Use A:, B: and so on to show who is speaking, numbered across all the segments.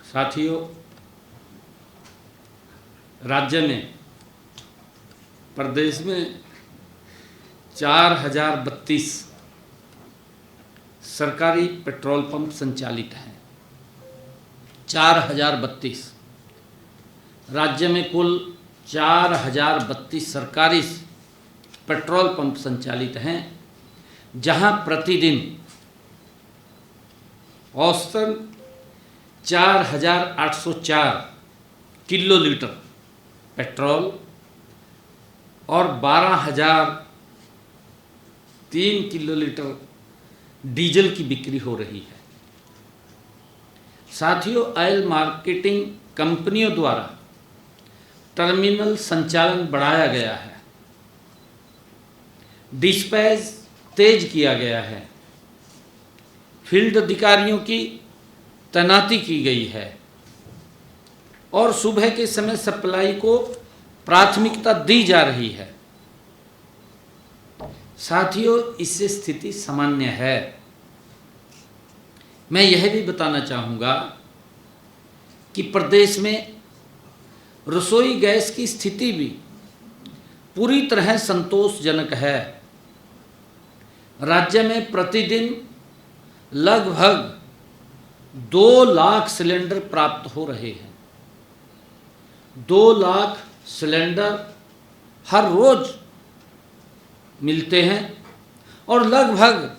A: साथियों, राज्य में प्रदेश में 4032 सरकारी पेट्रोल पंप संचालित हैं। 4032 राज्य में कुल 4032 सरकारी पेट्रोल पंप संचालित हैं, जहां प्रतिदिन औसतन 4804 किलोलीटर पेट्रोल और 12003 किलोलीटर डीजल की बिक्री हो रही है। साथियों, ऑयल मार्केटिंग कंपनियों द्वारा टर्मिनल संचालन बढ़ाया गया है, डिस्पैच तेज किया गया है, फील्ड अधिकारियों की तैनाती की गई है और सुबह के समय सप्लाई को प्राथमिकता दी जा रही है। साथियों, इससे स्थिति सामान्य है। मैं यह भी बताना चाहूँगा कि प्रदेश में रसोई गैस की स्थिति भी पूरी तरह संतोषजनक है। राज्य में प्रतिदिन लगभग 2 लाख सिलेंडर प्राप्त हो रहे हैं। 2 लाख सिलेंडर हर रोज मिलते हैं और लगभग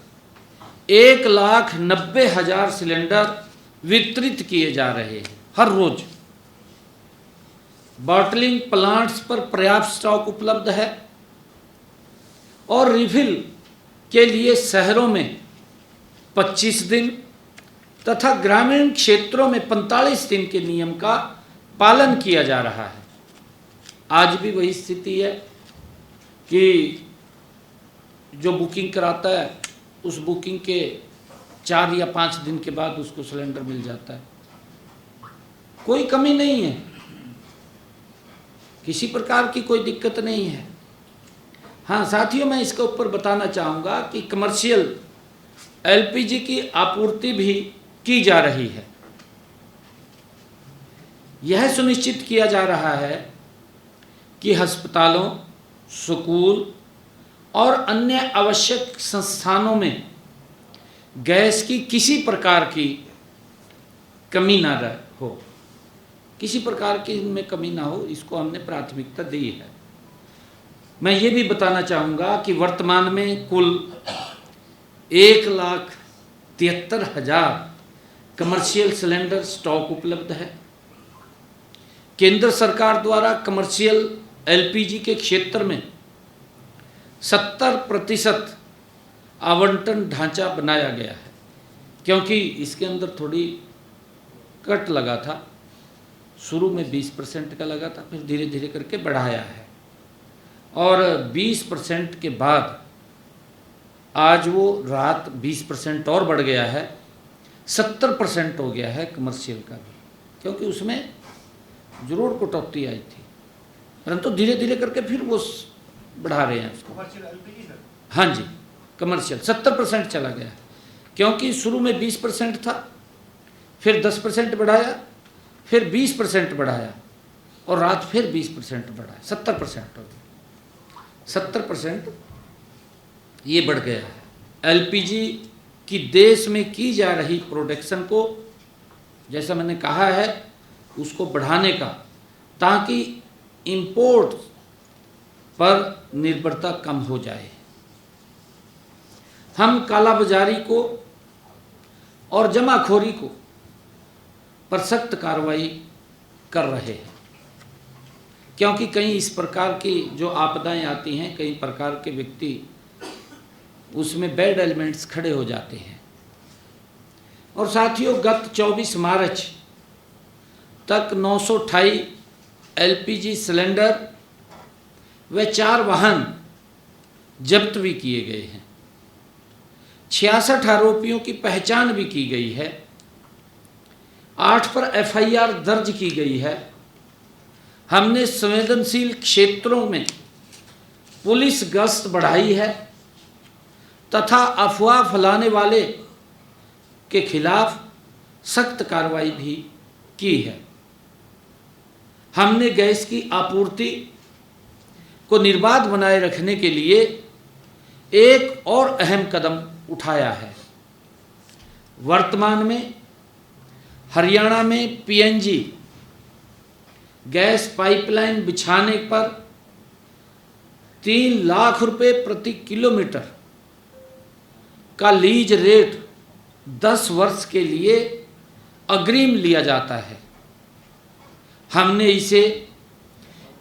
A: 1,90,000 सिलेंडर वितरित किए जा रहे हैं हर रोज। बॉटलिंग प्लांट्स पर पर्याप्त स्टॉक उपलब्ध है और रिफिल के लिए शहरों में 25 दिन तथा ग्रामीण क्षेत्रों में 45 दिन के नियम का पालन किया जा रहा है। आज भी वही स्थिति है कि जो बुकिंग कराता है उस बुकिंग के 4 या 5 दिन के बाद उसको सिलेंडर मिल जाता है। कोई कमी नहीं है, किसी प्रकार की कोई दिक्कत नहीं है। हाँ साथियों, मैं इसके ऊपर बताना चाहूँगा कि कमर्शियल एलपीजी की आपूर्ति भी की जा रही है। यह सुनिश्चित किया जा रहा है कि अस्पतालों, स्कूल और अन्य आवश्यक संस्थानों में गैस की किसी प्रकार की कमी ना हो, किसी प्रकार की इनमें कमी ना हो, इसको हमने प्राथमिकता दी है। मैं ये भी बताना चाहूँगा कि वर्तमान में कुल 1,73,000 कमर्शियल सिलेंडर स्टॉक उपलब्ध है। केंद्र सरकार द्वारा कमर्शियल एलपीजी के क्षेत्र में 70% आवंटन ढांचा बनाया गया है, क्योंकि इसके अंदर थोड़ी कट लगा था। शुरू में 20% का लगा था, फिर धीरे धीरे करके बढ़ाया है और 20% के बाद आज वो रात 20% और बढ़ गया है, 70% हो गया है कमर्शियल का भी, क्योंकि उसमें जरूर कटौती आई थी, परंतु धीरे धीरे करके फिर वो बढ़ा रहे हैं उसको। हाँ जी, कमर्शियल 70% चला गया है, क्योंकि शुरू में 20% था, फिर 10% बढ़ाया, फिर 20% बढ़ाया और रात फिर 20% बढ़ाया, 70% हो गया। 70% ये बढ़ गया है। एलपीजी की देश में की जा रही प्रोडक्शन को, जैसा मैंने कहा है, उसको बढ़ाने का, ताकि इंपोर्ट पर निर्भरता कम हो जाए। हम कालाबाजारी को और जमाखोरी को पर सख्त कार्रवाई कर रहे हैं, क्योंकि कई इस प्रकार की जो आपदाएं आती हैं, कई प्रकार के व्यक्ति उसमें बैड एलिमेंट्स खड़े हो जाते हैं। और साथियों, गत 24 मार्च तक 928 एलपीजी सिलेंडर व 4 वाहन जब्त भी किए गए हैं। 66 आरोपियों की पहचान भी की गई है। 8 पर एफआईआर दर्ज की गई है। हमने संवेदनशील क्षेत्रों में पुलिस गश्त बढ़ाई है तथा अफवाह फैलाने वाले के खिलाफ सख्त कार्रवाई भी की है। हमने गैस की आपूर्ति को निर्बाध बनाए रखने के लिए एक और अहम कदम उठाया है। वर्तमान में हरियाणा में पीएनजी गैस पाइपलाइन बिछाने पर 3 लाख रुपए प्रति किलोमीटर का लीज रेट 10 वर्ष के लिए अग्रिम लिया जाता है। हमने इसे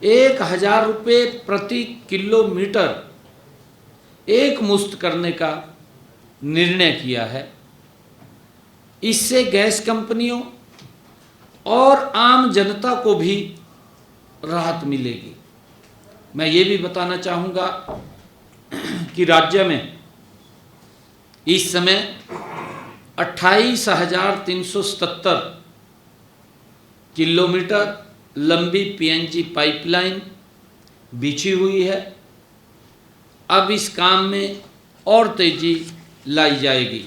A: 1,000 रुपये प्रति किलोमीटर एक मुश्त करने का निर्णय किया है। इससे गैस कंपनियों और आम जनता को भी राहत मिलेगी। मैं ये भी बताना चाहूँगा कि राज्य में इस समय 28,377 किलोमीटर लंबी पीएनजी पाइपलाइन बिछी हुई है। अब इस काम में और तेजी लाई जाएगी।